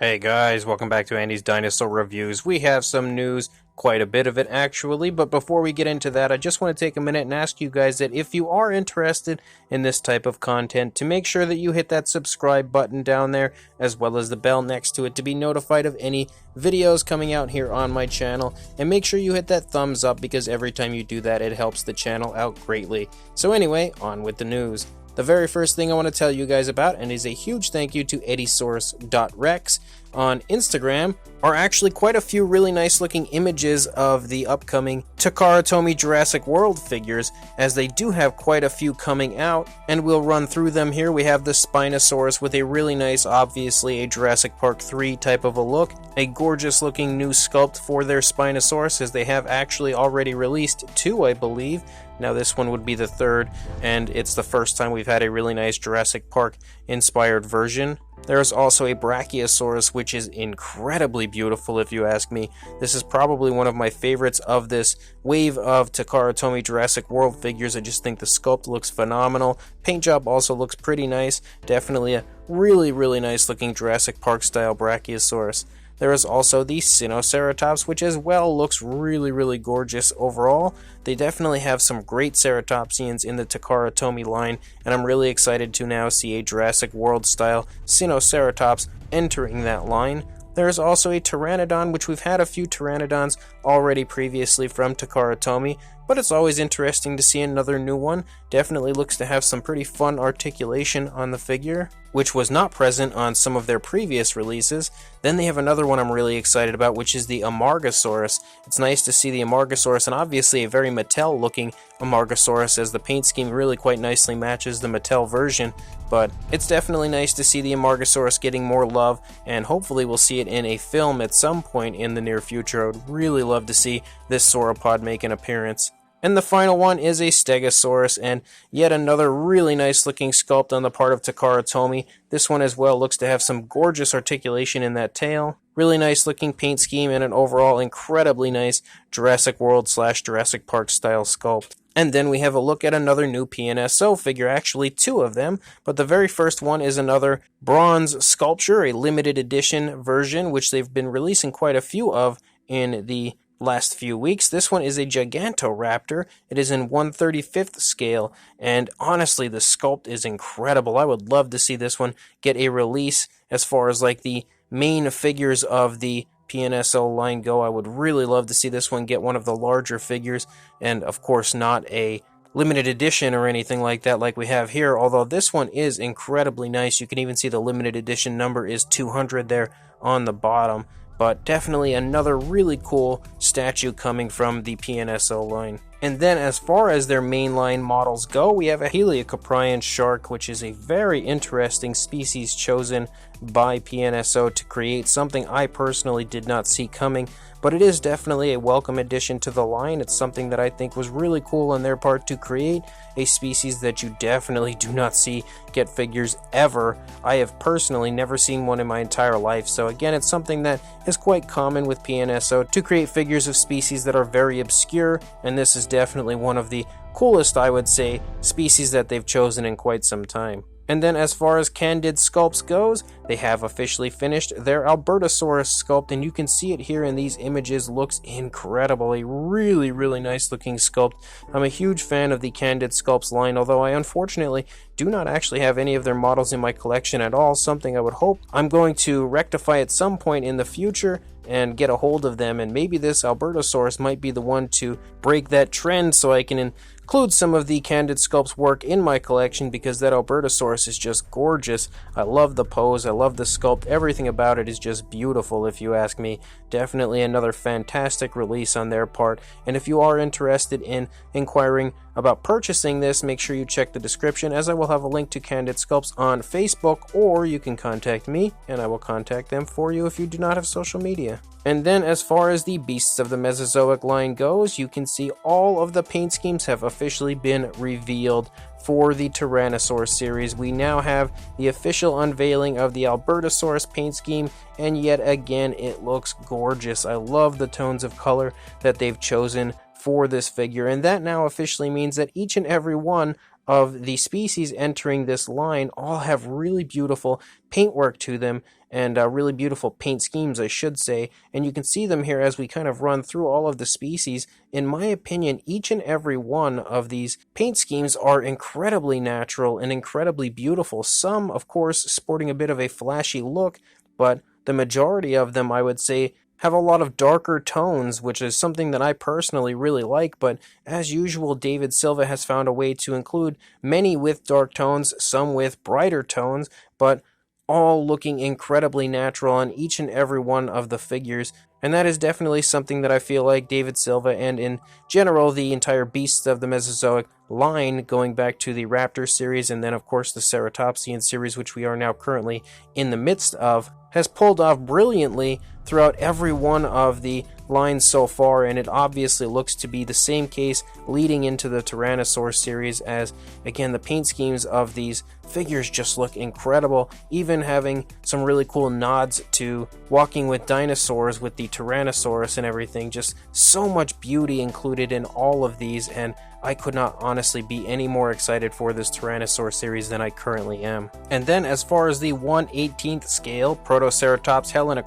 Hey guys, welcome back to Andy's Dinosaur Reviews. We have some news, quite a bit of it actually, but before we get into that, I just want to take a minute and ask you guys that if you are interested in this type of content, to make sure that you hit that subscribe button down there, as well as the bell next to it to be notified of any videos coming out here on my channel, and make sure you hit that thumbs up because every time you do that, it helps the channel out greatly. So anyway, on with the news. The very first thing I want to tell you guys about, and is a huge thank you to eddysource.rex on Instagram, are actually quite a few really nice looking images of the upcoming Takara Tomy Jurassic World figures, as they do have quite a few coming out, and we'll run through them here. We have the Spinosaurus with a really nice, obviously a Jurassic Park 3 type of a look, a gorgeous looking new sculpt for their Spinosaurus, as they have actually already released two, I believe. Now this one would be the third, and it's the first time we've had a really nice Jurassic Park inspired version. There's also a Brachiosaurus, which is incredibly beautiful if you ask me. This is probably one of my favorites of this wave of Takara Tomy Jurassic World figures. I just think the sculpt looks phenomenal. Paint job also looks pretty nice. Definitely a really nice looking Jurassic Park style Brachiosaurus. There is also the Sinoceratops, which as well looks really gorgeous overall. They definitely have some great Ceratopsians in the Takara Tomy line, and I'm really excited to now see a Jurassic World style Sinoceratops entering that line. There is also a Pteranodon, which we've had a few Pteranodons already previously from Takara Tomy, but it's always interesting to see another new one. Definitely looks to have some pretty fun articulation on the figure, which was not present on some of their previous releases. Then they have another one I'm really excited about, which is the Amargasaurus. It's nice to see the Amargasaurus, and obviously a very Mattel looking Amargasaurus, as the paint scheme really quite nicely matches the Mattel version. But it's definitely nice to see the Amargasaurus getting more love, and hopefully we'll see it in a film at some point in the near future. I would really love to see this sauropod make an appearance. And the final one is a Stegosaurus, and yet another really nice looking sculpt on the part of Takara Tomy. This one as well looks to have some gorgeous articulation in that tail. Really nice looking paint scheme, and an overall incredibly nice Jurassic World / Jurassic Park style sculpt. And then we have a look at another new PNSO figure, actually two of them, but the very first one is another bronze sculpture, a limited edition version, which they've been releasing quite a few of in the last few weeks. This one is a Gigantoraptor. It is in 1/35th scale, and honestly the sculpt is incredible. I would love to see this one get a release as far as like the main figures of the PNSO line go. I would really love to see this one get one of the larger figures, and of course not a limited edition or anything like that like we have here, although this one is incredibly nice. You can even see the limited edition number is 200 there on the bottom. But definitely another really cool statue coming from the PNSO line. And then as far as their mainline models go, we have a Heliocaprian shark, which is a very interesting species chosen by PNSO to create something I personally did not see coming, but it is definitely a welcome addition to the line. It's something that I think was really cool on their part to create a species that you definitely do not see get figures ever. I have personally never seen one in my entire life, so again, it's something that is quite common with PNSO to create figures of species that are very obscure, and this is definitely one of the coolest, I would say, species that they've chosen in quite some time. And then as far as Candid Sculpts goes, they have officially finished their Albertosaurus sculpt, and you can see it here in these images. Looks incredible. A really nice looking sculpt. I'm a huge fan of the Candid Sculpts line, although I unfortunately do not actually have any of their models in my collection at all, something I would hope I'm going to rectify at some point in the future and get a hold of them, and maybe this Albertosaurus might be the one to break that trend so I can include some of the Candid Sculpts work in my collection, because that Albertosaurus is just gorgeous. I love the pose, I love the sculpt, everything about it is just beautiful if you ask me. Definitely another fantastic release on their part, and if you are interested in inquiring about purchasing this, make sure you check the description, as I will have a link to Candid Sculpts on Facebook, or you can contact me and I will contact them for you if you do not have social media. And then as far as the Beasts of the Mesozoic line goes, you can see all of the paint schemes have officially been revealed for the Tyrannosaur series. We now have the official unveiling of the Albertosaurus paint scheme, and yet again it looks gorgeous. I love the tones of color that they've chosen for this figure, and that now officially means that each and every one of the species entering this line all have really beautiful paintwork to them, and really beautiful paint schemes, I should say. And you can see them here as we kind of run through all of the species. In my opinion, each and every one of these paint schemes are incredibly natural and incredibly beautiful. Some, of course, sporting a bit of a flashy look, but the majority of them, I would say, have a lot of darker tones, which is something that I personally really like. But as usual, David Silva has found a way to include many with dark tones, some with brighter tones, but all looking incredibly natural on each and every one of the figures. And that is definitely something that I feel like David Silva, and in general the entire Beasts of the Mesozoic line, going back to the Raptor series and then of course the Ceratopsian series, which we are now currently in the midst of, has pulled off brilliantly throughout every one of the lines so far. And it obviously looks to be the same case leading into the Tyrannosaur series, as again the paint schemes of these figures just look incredible, even having some really cool nods to Walking with Dinosaurs with the Tyrannosaurus and everything. Just so much beauty included in all of these, and I could not honestly be any more excited for this Tyrannosaur series than I currently am. And then as far as the 1/18th scale Protoceratops Helen,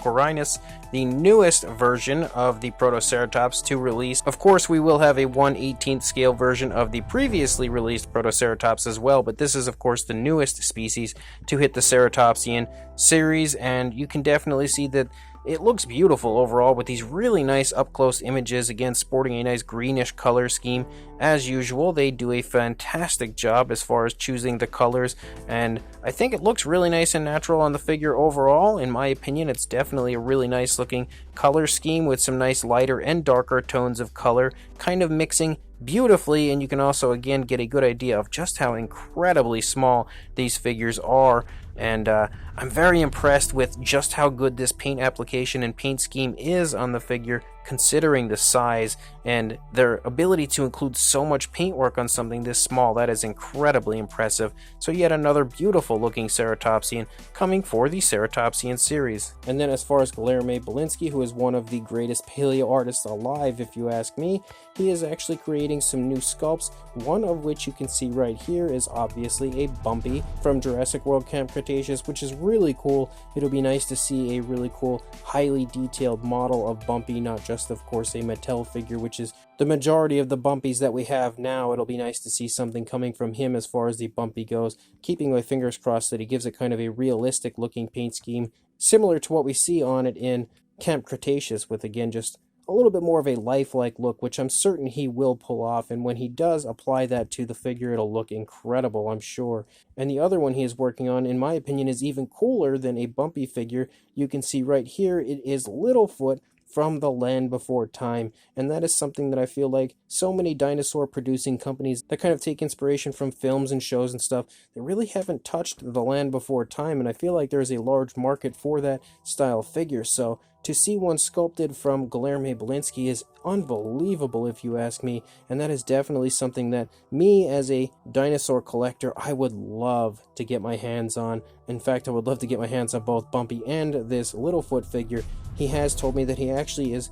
the newest version of the Protoceratops to release. Of course, we will have a 1/18th scale version of the previously released Protoceratops as well, but this is of course the newest species to hit the Ceratopsian series, and you can definitely see that it looks beautiful overall with these really nice up-close images, again sporting a nice greenish color scheme. As usual, they do a fantastic job as far as choosing the colors, and I think it looks really nice and natural on the figure overall. In my opinion, it's definitely a really nice looking color scheme with some nice lighter and darker tones of color kind of mixing beautifully, and you can also again get a good idea of just how incredibly small these figures are. And I'm very impressed with just how good this paint application and paint scheme is on the figure, considering the size and their ability to include so much paintwork on something this small. That is incredibly impressive. So yet another beautiful looking Ceratopsian coming for the Ceratopsian series. And then as far as Guilherme Bilinski, who is one of the greatest paleo artists alive if you ask me, he is actually creating some new sculpts, one of which you can see right here is obviously a Bumpy from Jurassic World Camp Cretaceous, which is really cool. It'll be nice to see a really cool, highly detailed model of Bumpy, not just of course a Mattel figure, which is the majority of the Bumpies that we have now. It'll be nice to see something coming from him as far as the Bumpy goes, keeping my fingers crossed that he gives it kind of a realistic looking paint scheme, similar to what we see on it in Camp Cretaceous, with again just a little bit more of a lifelike look, which I'm certain he will pull off, and when he does apply that to the figure, it'll look incredible, I'm sure. And the other one he is working on, in my opinion, is even cooler than a Bumpy figure. You can see right here, it is Littlefoot from The Land Before Time, and that is something that I feel like so many dinosaur producing companies that kind of take inspiration from films and shows and stuff, they really haven't touched The Land Before Time, and I feel like there's a large market for that style figure. So to see one sculpted from Guilherme Bilinski is unbelievable if you ask me, and that is definitely something that me as a dinosaur collector, I would love to get my hands on. In fact, I would love to get my hands on both Bumpy and this Littlefoot figure. He has told me that he actually is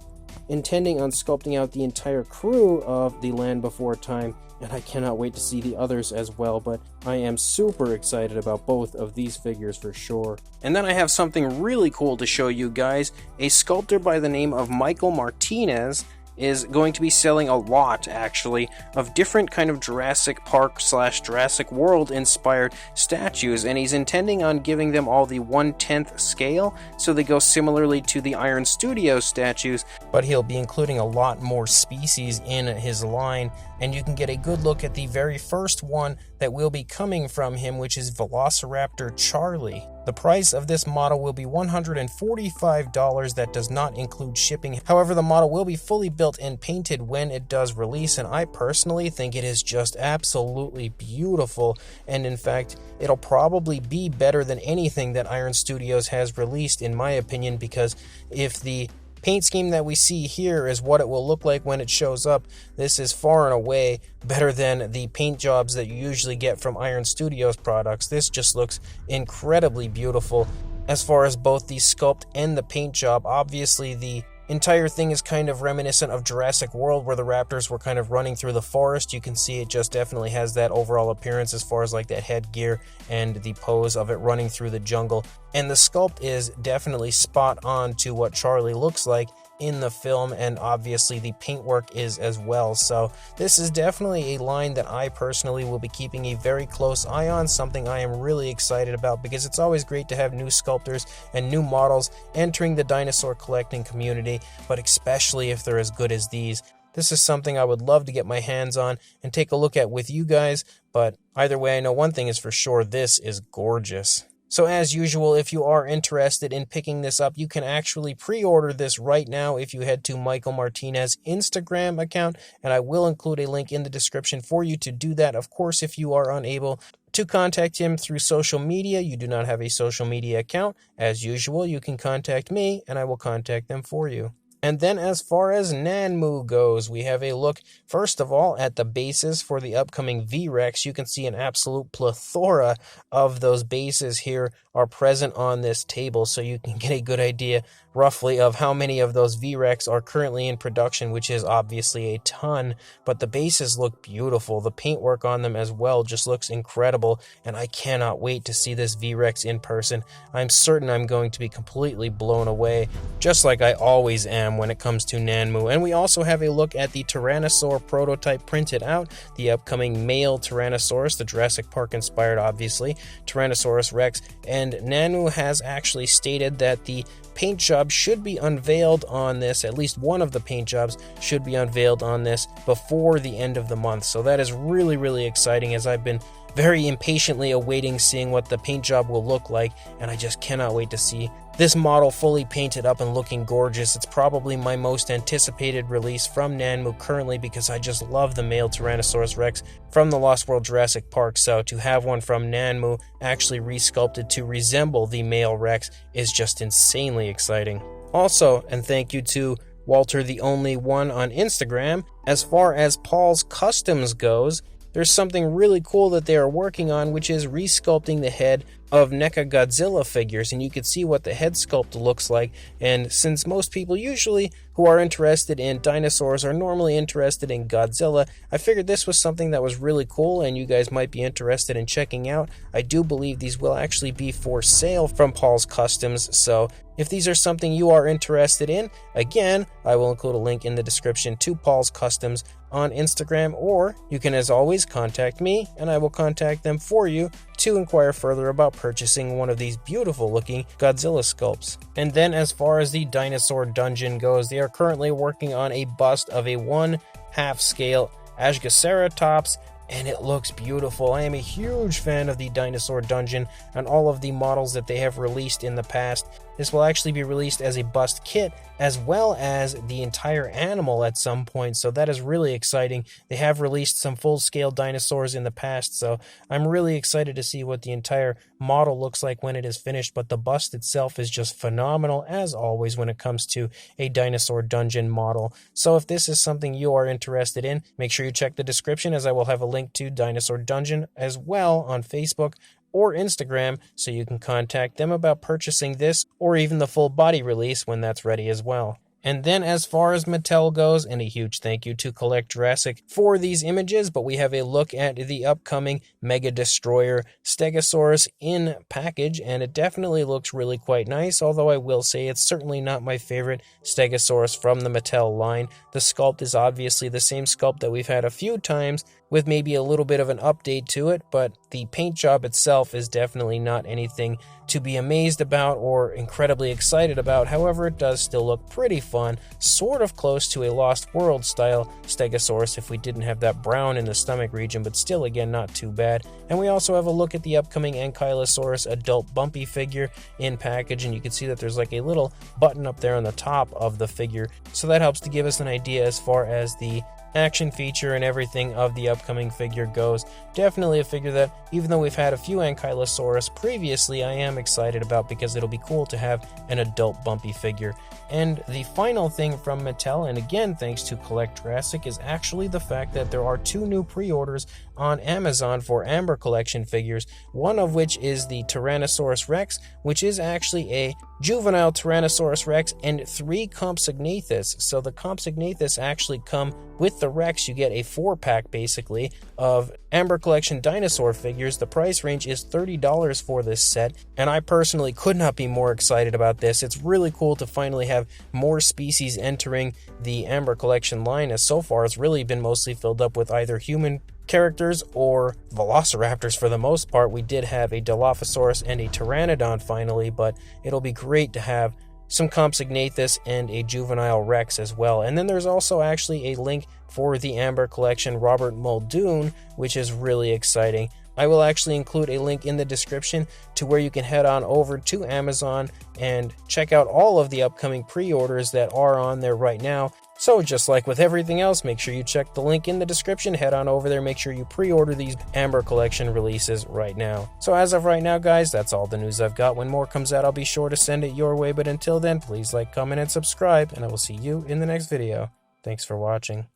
intending on sculpting out the entire crew of The Land Before Time, and I cannot wait to see the others as well, but I am super excited about both of these figures for sure. And then I have something really cool to show you guys. A sculptor by the name of Michael Martinez is going to be selling a lot, actually, of different kind of Jurassic Park / Jurassic World inspired statues, and he's intending on giving them all the 1/10th scale, so they go similarly to the Iron Studios statues, but he'll be including a lot more species in his line, and you can get a good look at the very first one that will be coming from him, which is Velociraptor Charlie. The price of this model will be $145. That does not include shipping. However, the model will be fully built and painted when it does release, and I personally think it is just absolutely beautiful, and in fact, it'll probably be better than anything that Iron Studios has released, in my opinion, because if the paint scheme that we see here is what it will look like when it shows up, this is far and away better than the paint jobs that you usually get from Iron Studios products. This just looks incredibly beautiful as far as both the sculpt and the paint job. Obviously, the entire thing is kind of reminiscent of Jurassic World, where the raptors were kind of running through the forest. You can see it just definitely has that overall appearance as far as like that headgear and the pose of it running through the jungle. And the sculpt is definitely spot on to what Charlie looks like in the film, and obviously the paintwork is as well. So this is definitely a line that I personally will be keeping a very close eye on, something I am really excited about, because it's always great to have new sculptors and new models entering the dinosaur collecting community, but especially if they're as good as these. This is something I would love to get my hands on and take a look at with you guys, but either way, I know one thing is for sure: this is gorgeous. So as usual, if you are interested in picking this up, you can actually pre-order this right now if you head to Michael Martinez Instagram account, and I will include a link in the description for you to do that. Of course, if you are unable to contact him through social media, you do not have a social media account, as usual, you can contact me and I will contact them for you. And then as far as Nanmu goes, we have a look, first of all, at the bases for the upcoming V-Rex. You can see an absolute plethora of those bases here are present on this table, so you can get a good idea roughly of how many of those V-Rex are currently in production, which is obviously a ton, but the bases look beautiful. The paintwork on them as well just looks incredible, and I cannot wait to see this V-Rex in person. I'm certain I'm going to be completely blown away, just like I always am when it comes to Nanmu. And we also have a look at the Tyrannosaur prototype printed out, the upcoming male Tyrannosaurus, the Jurassic Park inspired, obviously, Tyrannosaurus Rex, and Nanmu has actually stated that the paint job should be unveiled on this, at least one of the paint jobs should be unveiled on this before the end of the month. So that is really, really exciting, as I've been very impatiently awaiting seeing what the paint job will look like, and I just cannot wait to see this model fully painted up and looking gorgeous. It's probably my most anticipated release from Nanmu currently, because I just love the male Tyrannosaurus Rex from the Lost World Jurassic Park, so to have one from Nanmu actually resculpted to resemble the male Rex is just insanely exciting. Also, and thank you to Walter the Only One on Instagram, as far as Paul's Customs goes, there's something really cool that they are working on, which is resculpting the head of NECA Godzilla figures, and you can see what the head sculpt looks like. And since most people usually who are interested in dinosaurs are normally interested in Godzilla, I figured this was something that was really cool and you guys might be interested in checking out. I do believe these will actually be for sale from Paul's Customs, so if these are something you are interested in, again, I will include a link in the description to Paul's Customs on Instagram, or you can, as always, contact me and I will contact them for you to inquire further about purchasing one of these beautiful looking Godzilla sculpts. And then as far as the Dinosaur Dungeon goes, they are currently working on a bust of a 1/2 scale Ceratops, and it looks beautiful. I am a huge fan of the Dinosaur Dungeon and all of the models that they have released in the past. This will actually be released as a bust kit as well as the entire animal at some point, so that is really exciting. They have released some full-scale dinosaurs in the past, so I'm really excited to see what the entire model looks like when it is finished, but the bust itself is just phenomenal, as always, when it comes to a Dinosaur Dungeon model. So if this is something you are interested in, make sure you check the description, as I will have a link to Dinosaur Dungeon as well on Facebook or Instagram, so you can contact them about purchasing this or even the full body release when that's ready as well. And then as far as Mattel goes, and a huge thank you to Collect Jurassic for these images, but we have a look at the upcoming Mega Destroyer Stegosaurus in package, and it definitely looks really quite nice, although I will say it's certainly not my favorite Stegosaurus from the Mattel line. The sculpt is obviously the same sculpt that we've had a few times, with maybe a little bit of an update to it, but the paint job itself is definitely not anything to be amazed about or incredibly excited about. However, it does still look pretty fun, sort of close to a Lost World style Stegosaurus if we didn't have that brown in the stomach region, but still, again, not too bad. And we also have a look at the upcoming Ankylosaurus adult Bumpy figure in package, and you can see that there's like a little button up there on the top of the figure, so that helps to give us an idea as far as the action feature and everything of the upcoming figure goes. Definitely a figure that, even though we've had a few Ankylosaurus previously, I am excited about because it'll be cool to have an adult Bumpy figure. And the final thing from Mattel, and again thanks to Collect Jurassic, is actually the fact that there are 2 new pre-orders on Amazon for Amber collection figures, one of which is the Tyrannosaurus Rex, which is actually a juvenile Tyrannosaurus Rex, and 3 Compsognathus. So the Compsognathus actually come with the Rex. You get a 4-pack basically of Amber collection dinosaur figures. The price range is $30 for this set, and I personally could not be more excited about this. It's really cool to finally have more species entering the Amber collection line, as so far it's really been mostly filled up with either human characters or Velociraptors for the most part. We did have a Dilophosaurus and a Pteranodon finally, but it'll be great to have some Compsognathus and a juvenile Rex as well. And then there's also actually a link for the Amber collection Robert Muldoon, which is really exciting. I will actually include a link in the description to where you can head on over to Amazon and check out all of the upcoming pre-orders that are on there right now. So just like with everything else, make sure you check the link in the description, head on over there, make sure you pre-order these Amber collection releases right now. So as of right now, guys, that's all the news I've got. When more comes out, I'll be sure to send it your way, but until then, please like, comment, and subscribe, and I will see you in the next video. Thanks for watching.